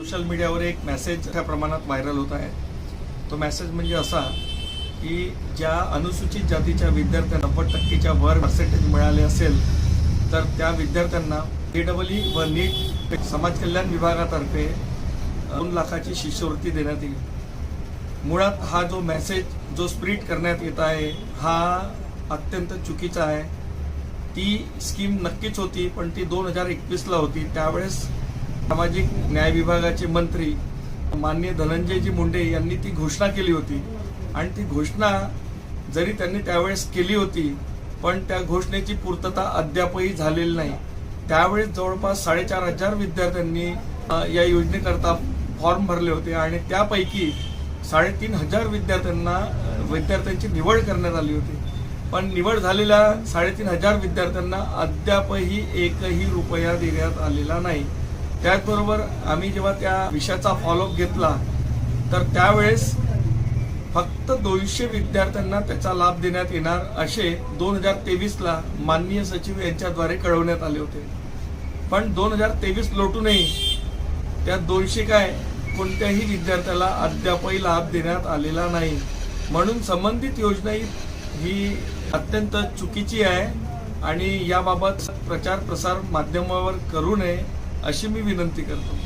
Social मीडियावर एक message मोठ्या प्रमाणात व्हायरल होत आहे। तो मेसेज म्हणजे असा की ज्या अनुसूचित जातीच्या विद्यार्थ्यांना 90%च्या वर पर्सेंटेज मिळाले असेल तर त्या विद्यार्थ्यांना AEE व नीट समाज कल्याण विभागातर्फे 2 लाखाची शिष्यवृत्ती देण्यात येईल। मुळात हा जो मेसेज जो स्प्रेड करण्यात येत आहे हा अत्यंत चुकीचा आहे। ती स्कीम नक्कीच होती पण ती 2021 ला होती। त्यावेळेस सामाजिक न्याय विभागाचे मंत्री माननीय धनंजयजी मुंडे यांनी ती घोषणा केली होती आणि ती घोषणा जरी त्यांनी त्यावेळेस केली होती पण त्या घोषणेची पूर्तता अद्यापही झालेली नाही। त्यावेळेस जवळपास 4,500 विद्यार्थ्यांनी या योजनेकरता फॉर्म भरले होते आणि त्यापैकी 3,500 विद्यार्थ्यांची निवड करण्यात आली होती। पण निवड झालेल्या 3,500 विद्यार्थ्यांना अद्यापही एकही रुपया देण्यात आलेला नाही। त्याचबरोबर आम्ही जेव्हा त्या विषयाचा फॉलोअप घेतला तर त्यावेळेस फक्त 200 विद्यार्थ्यांना त्याचा लाभ देण्यात येणार असे 2023 ला माननीय सचिव यांच्याद्वारे कळवण्यात आले होते। पण 2023 लोटूनही त्या 200 कोणत्याही विद्यार्थ्याला अद्यापही लाभ देण्यात आलेला नाही। म्हणून संबंधित योजना ही अत्यंत चुकीची आहे आणि याबाबत प्रचार प्रसार माध्यमावर करू नये अशी मी विनंती करतो।